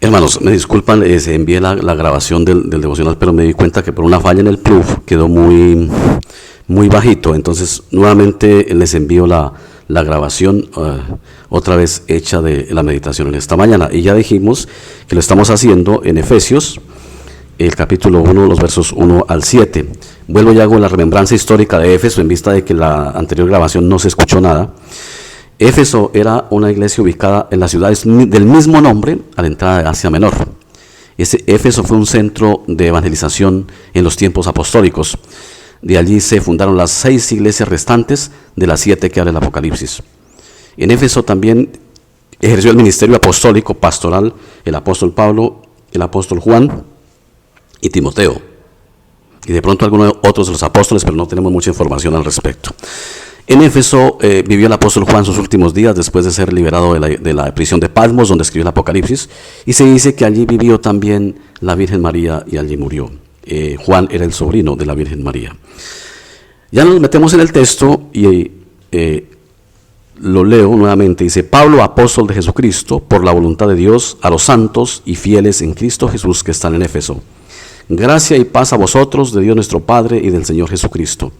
Hermanos, me disculpan, envié la grabación del devocional, pero me di cuenta que por una falla en el plug quedó muy bajito. Entonces, nuevamente les envío la grabación otra vez hecha de la meditación en esta mañana. Y ya dijimos que lo estamos haciendo en Efesios, el capítulo 1, los versos 1 al 7. Vuelvo y hago la remembranza histórica de Éfeso en vista de que la anterior grabación no se escuchó nada. Éfeso era una iglesia ubicada en las ciudades del mismo nombre a la entrada de Asia Menor. Éfeso fue un centro de evangelización en los tiempos apostólicos. De allí se fundaron las 6 iglesias restantes de las 7 que habla el Apocalipsis. En Éfeso también ejerció el ministerio apostólico pastoral el apóstol Pablo, el apóstol Juan y Timoteo. Y de pronto algunos otros de los apóstoles, pero no tenemos mucha información al respecto. En Éfeso vivió el apóstol Juan sus últimos días después de ser liberado de la prisión de Patmos, donde escribió el Apocalipsis, y se dice que allí vivió también la Virgen María y allí murió. Juan era el sobrino de la Virgen María. Ya nos metemos en el texto y lo leo nuevamente. Dice: Pablo, apóstol de Jesucristo, por la voluntad de Dios, a los santos y fieles en Cristo Jesús que están en Éfeso. Gracia y paz a vosotros, de Dios nuestro Padre y del Señor Jesucristo.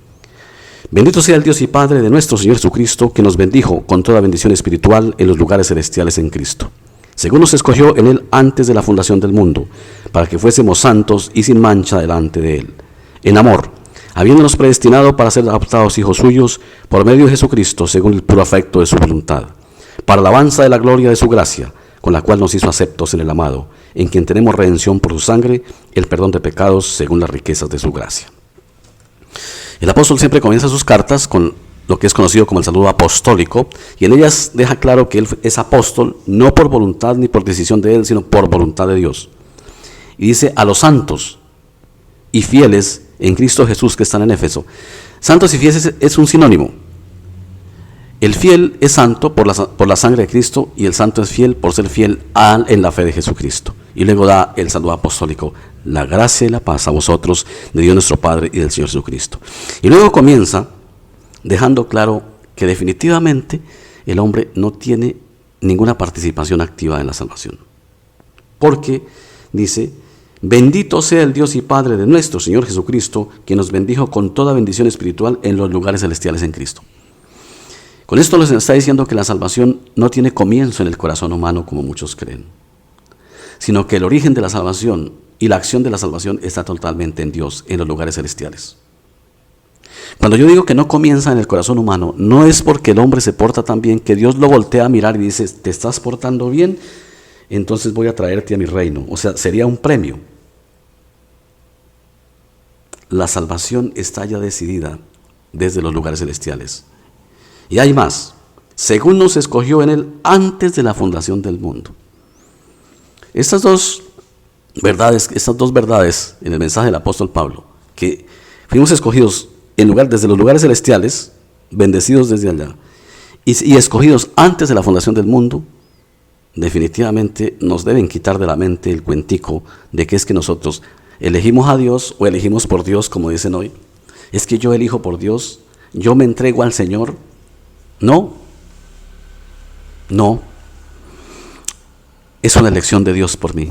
Bendito sea el Dios y Padre de nuestro Señor Jesucristo, que nos bendijo con toda bendición espiritual en los lugares celestiales en Cristo, según nos escogió en Él antes de la fundación del mundo, para que fuésemos santos y sin mancha delante de Él, en amor, habiéndonos predestinado para ser adoptados hijos suyos por medio de Jesucristo, según el puro afecto de su voluntad, para alabanza de la gloria de su gracia, con la cual nos hizo aceptos en el amado, en quien tenemos redención por su sangre, el perdón de pecados según las riquezas de su gracia. El apóstol siempre comienza sus cartas con lo que es conocido como el saludo apostólico, y en ellas deja claro que él es apóstol no por voluntad ni por decisión de él, sino por voluntad de Dios. Y dice: a los santos y fieles en Cristo Jesús que están en Éfeso. Santos y fieles es un sinónimo. El fiel es santo por la sangre de Cristo, y el santo es fiel por ser fiel en la fe de Jesucristo. Y luego da el saludo apostólico: la gracia y la paz a vosotros, de Dios nuestro Padre y del Señor Jesucristo. Y luego comienza dejando claro que definitivamente el hombre no tiene ninguna participación activa en la salvación. Porque dice: bendito sea el Dios y Padre de nuestro Señor Jesucristo, que nos bendijo con toda bendición espiritual en los lugares celestiales en Cristo. Con esto les está diciendo que la salvación no tiene comienzo en el corazón humano como muchos creen, sino que el origen de la salvación y la acción de la salvación está totalmente en Dios, en los lugares celestiales. Cuando yo digo que no comienza en el corazón humano, no es porque el hombre se porta tan bien que Dios lo voltea a mirar y dice: te estás portando bien, entonces voy a traerte a mi reino. O sea, sería un premio. La salvación está ya decidida desde los lugares celestiales. Y hay más: según nos escogió en Él antes de la fundación del mundo. Estas dos verdades en el mensaje del apóstol Pablo, que fuimos escogidos desde los lugares celestiales, bendecidos desde allá, y escogidos antes de la fundación del mundo, definitivamente nos deben quitar de la mente el cuentico de que es que nosotros elegimos a Dios o elegimos por Dios, como dicen hoy. Es que yo elijo por Dios, yo me entrego al Señor. No, es una elección de Dios por mí.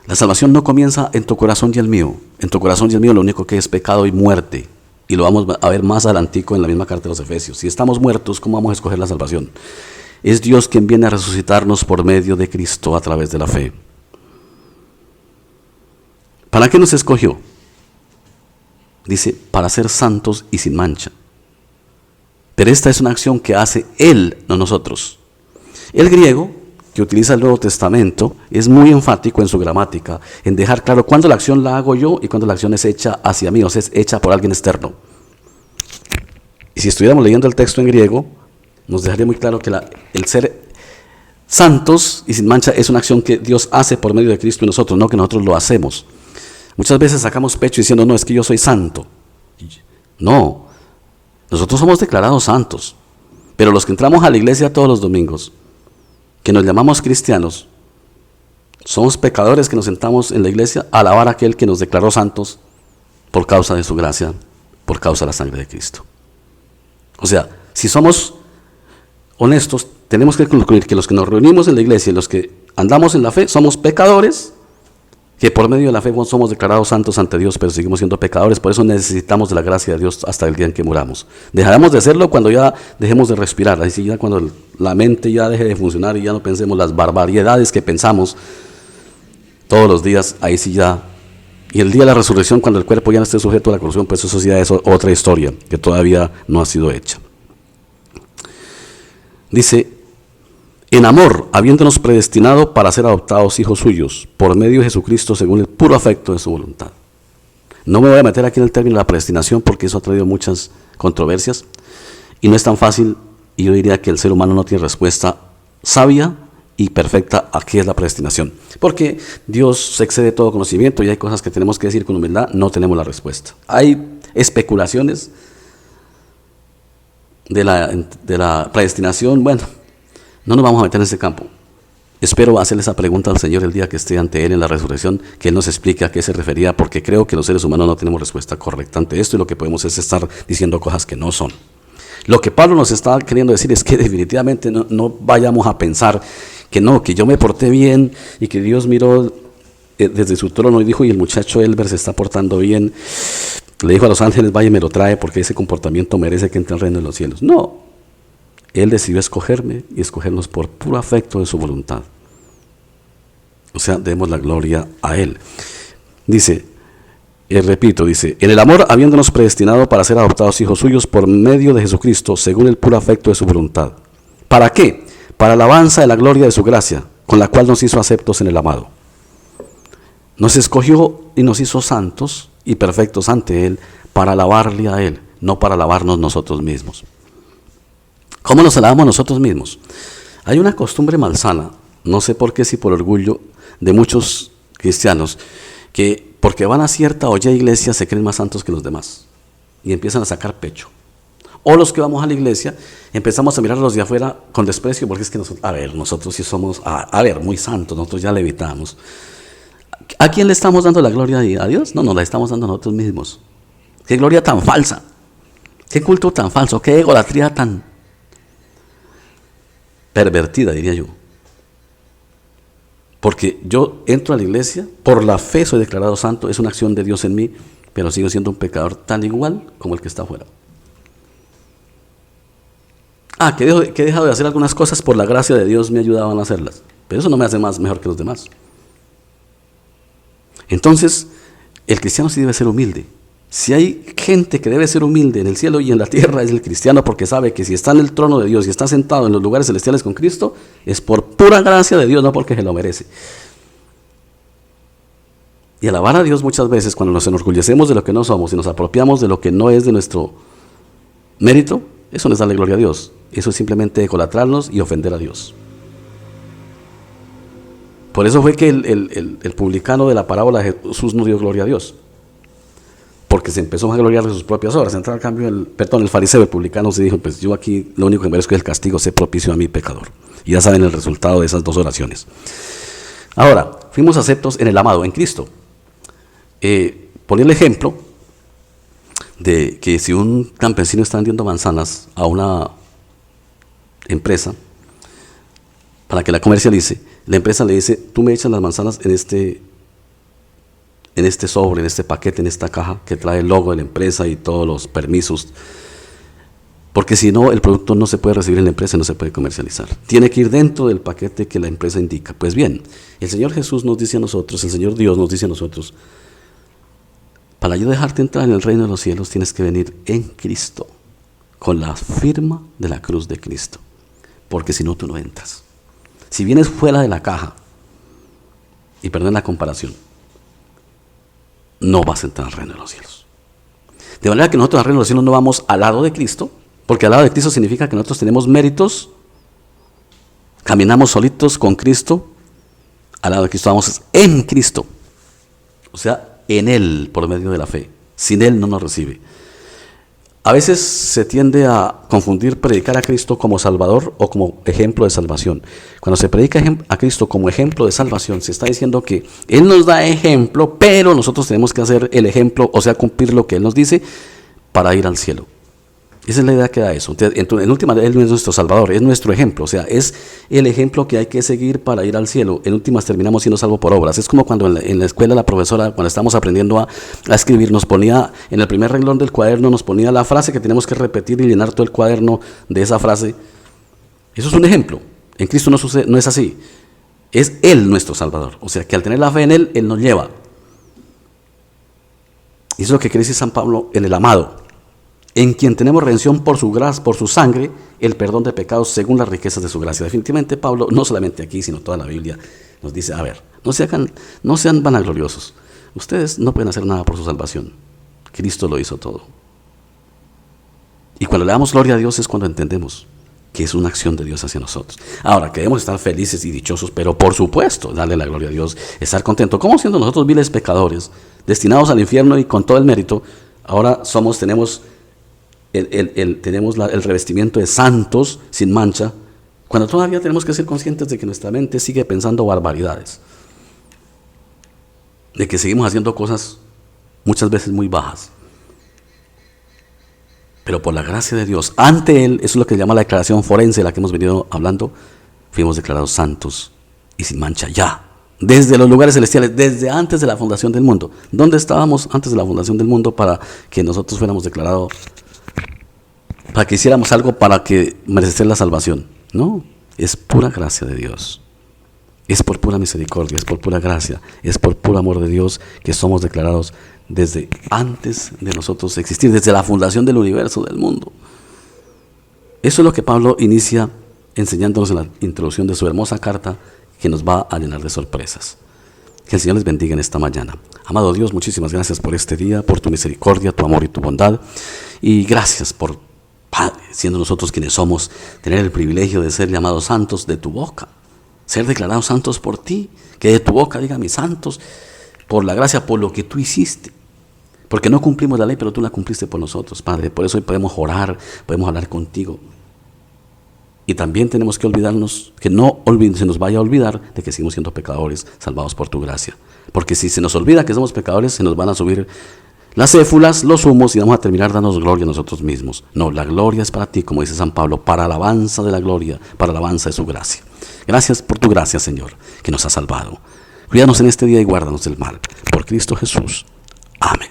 La salvación no comienza en tu corazón y el mío. En tu corazón y el mío lo único que es pecado y muerte. Y lo vamos a ver más adelantico en la misma carta de los Efesios. Si estamos muertos, ¿cómo vamos a escoger la salvación? Es Dios quien viene a resucitarnos por medio de Cristo a través de la fe. ¿Para qué nos escogió? Dice: para ser santos y sin mancha. Pero esta es una acción que hace Él, no nosotros. El griego, que utiliza el Nuevo Testamento, es muy enfático en su gramática, en dejar claro cuándo la acción la hago yo y cuándo la acción es hecha hacia mí, o sea, es hecha por alguien externo. Y si estuviéramos leyendo el texto en griego, nos dejaría muy claro que el ser santos y sin mancha es una acción que Dios hace por medio de Cristo y nosotros, no que nosotros lo hacemos. Muchas veces sacamos pecho diciendo: no, es que yo soy santo. No. Nosotros somos declarados santos, pero los que entramos a la iglesia todos los domingos, que nos llamamos cristianos, somos pecadores que nos sentamos en la iglesia a alabar a aquel que nos declaró santos por causa de su gracia, por causa de la sangre de Cristo. O sea, si somos honestos, tenemos que concluir que los que nos reunimos en la iglesia y los que andamos en la fe somos pecadores, que por medio de la fe somos declarados santos ante Dios, pero seguimos siendo pecadores. Por eso necesitamos de la gracia de Dios hasta el día en que muramos. Dejaremos de hacerlo cuando ya dejemos de respirar, así ya cuando la mente ya deje de funcionar y ya no pensemos las barbaridades que pensamos todos los días, ahí sí ya. Y el día de la resurrección, cuando el cuerpo ya no esté sujeto a la corrupción, pues eso sí ya es otra historia que todavía no ha sido hecha. Dice: en amor, habiéndonos predestinado para ser adoptados hijos suyos, por medio de Jesucristo, según el puro afecto de su voluntad. No me voy a meter aquí en el término de la predestinación, porque eso ha traído muchas controversias, y no es tan fácil, y yo diría que el ser humano no tiene respuesta sabia y perfecta a qué es la predestinación. Porque Dios se excede todo conocimiento, y hay cosas que tenemos que decir con humildad, no tenemos la respuesta. Hay especulaciones de la predestinación, bueno, no nos vamos a meter en ese campo. Espero hacerle esa pregunta al Señor el día que esté ante Él en la resurrección, que Él nos explique a qué se refería, porque creo que los seres humanos no tenemos respuesta correcta ante esto, y lo que podemos es estar diciendo cosas que no son. Lo que Pablo nos está queriendo decir es que definitivamente no vayamos a pensar que no, que yo me porté bien y que Dios miró desde su trono y dijo: y el muchacho Elber se está portando bien, le dijo a los ángeles: vaya y me lo trae, porque ese comportamiento merece que entre al reino de los cielos. No. Él decidió escogerme y escogernos por puro afecto de su voluntad. O sea, demos la gloria a Él. Dice, repito, dice: en el amor, habiéndonos predestinado para ser adoptados hijos suyos por medio de Jesucristo, según el puro afecto de su voluntad. ¿Para qué? Para alabanza de la gloria de su gracia, con la cual nos hizo aceptos en el amado. Nos escogió y nos hizo santos y perfectos ante Él, para alabarle a Él, no para alabarnos nosotros mismos. ¿Cómo nos alabamos nosotros mismos? Hay una costumbre malsana, no sé por qué, si por orgullo, de muchos cristianos, que porque van a cierta o ya iglesia se creen más santos que los demás y empiezan a sacar pecho. O los que vamos a la iglesia empezamos a mirar a los de afuera con desprecio, porque es que nosotros sí somos, muy santos, nosotros ya levitamos. ¿A quién le estamos dando la gloria a Dios? No, nos la estamos dando a nosotros mismos. ¡Qué gloria tan falsa! ¡Qué culto tan falso! ¡Qué egolatría tan pervertida, diría yo! Porque yo entro a la iglesia, por la fe soy declarado santo, es una acción de Dios en mí, pero sigo siendo un pecador tan igual como el que está afuera. Que he dejado de hacer algunas cosas, por la gracia de Dios me ayudaban a hacerlas, pero eso no me hace mejor que los demás. Entonces, el cristiano sí debe ser humilde. Si hay gente que debe ser humilde en el cielo y en la tierra, es el cristiano, porque sabe que si está en el trono de Dios y está sentado en los lugares celestiales con Cristo, es por pura gracia de Dios, no porque se lo merece. Y alabar a Dios muchas veces, cuando nos enorgullecemos de lo que no somos y nos apropiamos de lo que no es de nuestro mérito, eso no es darle gloria a Dios. Eso es simplemente ecolatrarnos y ofender a Dios. Por eso fue que el publicano de la parábola de Jesús no dio gloria a Dios, porque se empezó a gloriar de sus propias obras. Entonces, al cambio, el fariseo, el publicano, se dijo: pues yo aquí lo único que merezco es el castigo, sé propicio a mi pecador. Y ya saben el resultado de esas dos oraciones. Ahora, fuimos aceptos en el amado, en Cristo. Ponía el ejemplo de que si un campesino está vendiendo manzanas a una empresa para que la comercialice, la empresa le dice: tú me echas las manzanas en este sobre, en este paquete, en esta caja que trae el logo de la empresa y todos los permisos, porque si no, el producto no se puede recibir en la empresa, no se puede comercializar. Tiene que ir dentro del paquete que la empresa indica. Pues bien, el Señor Jesús nos dice a nosotros, el Señor Dios nos dice a nosotros: para yo dejarte entrar en el reino de los cielos, tienes que venir en Cristo, con la firma de la cruz de Cristo, porque si no, tú no entras. Si vienes fuera de la caja, y perdón la comparación, no vas a entrar al reino de los cielos. De manera que nosotros al reino de los cielos no vamos al lado de Cristo, porque al lado de Cristo significa que nosotros tenemos méritos, caminamos solitos con Cristo. Al lado de Cristo vamos en Cristo, o sea, en Él, por medio de la fe. Sin Él no nos recibe. A veces se tiende a confundir predicar a Cristo como Salvador o como ejemplo de salvación. Cuando se predica a Cristo como ejemplo de salvación, se está diciendo que Él nos da ejemplo, pero nosotros tenemos que hacer el ejemplo, o sea, cumplir lo que Él nos dice para ir al cielo. Esa es la idea que da eso. En última, Él no es nuestro Salvador, es nuestro ejemplo. O sea, es el ejemplo que hay que seguir para ir al cielo. En últimas terminamos siendo salvos por obras. Es como cuando en la escuela la profesora, cuando estábamos aprendiendo a escribir, nos ponía en el primer renglón del cuaderno, nos ponía la frase que tenemos que repetir y llenar todo el cuaderno de esa frase. Eso es un ejemplo. En Cristo no es así. Es Él nuestro Salvador. O sea, que al tener la fe en Él, Él nos lleva. Y eso es lo que quiere decir San Pablo en el amado, en quien tenemos redención por su gracia, por su sangre, el perdón de pecados según las riquezas de su gracia. Definitivamente Pablo, no solamente aquí, sino toda la Biblia, nos dice, a ver, no sean vanagloriosos. Ustedes no pueden hacer nada por su salvación. Cristo lo hizo todo. Y cuando le damos gloria a Dios es cuando entendemos que es una acción de Dios hacia nosotros. Ahora, queremos estar felices y dichosos, pero por supuesto, darle la gloria a Dios, estar contentos. ¿Cómo siendo nosotros viles pecadores, destinados al infierno y con todo el mérito, ahora tenemos el revestimiento de santos sin mancha, cuando todavía tenemos que ser conscientes de que nuestra mente sigue pensando barbaridades, de que seguimos haciendo cosas muchas veces muy bajas? Pero por la gracia de Dios, ante Él, eso es lo que se llama la declaración forense, la que hemos venido hablando, fuimos declarados santos y sin mancha ya, desde los lugares celestiales, desde antes de la fundación del mundo. ¿Dónde estábamos antes de la fundación del mundo para que nosotros fuéramos declarados, para que hiciéramos algo para que merecer la salvación? No, es pura gracia de Dios. Es por pura misericordia, es por pura gracia, es por puro amor de Dios que somos declarados desde antes de nosotros existir, desde la fundación del universo, del mundo. Eso es lo que Pablo inicia enseñándonos en la introducción de su hermosa carta, que nos va a llenar de sorpresas. Que el Señor les bendiga en esta mañana. Amado Dios, muchísimas gracias por este día, por tu misericordia, tu amor y tu bondad. Y gracias por, Padre, siendo nosotros quienes somos, tener el privilegio de ser llamados santos de tu boca. Ser declarados santos por ti, que de tu boca diga mis santos, por la gracia, por lo que tú hiciste. Porque no cumplimos la ley, pero tú la cumpliste por nosotros, Padre. Por eso hoy podemos orar, podemos hablar contigo. Y también tenemos que olvidarnos, que no se nos vaya a olvidar de que seguimos siendo pecadores, salvados por tu gracia. Porque si se nos olvida que somos pecadores, se nos van a subir las céfulas, los humos, y vamos a terminar dándonos gloria a nosotros mismos. No, la gloria es para ti, como dice San Pablo, para alabanza de la gloria, para alabanza de su gracia. Gracias por tu gracia, Señor, que nos ha salvado. Cuídanos en este día y guárdanos del mal. Por Cristo Jesús. Amén.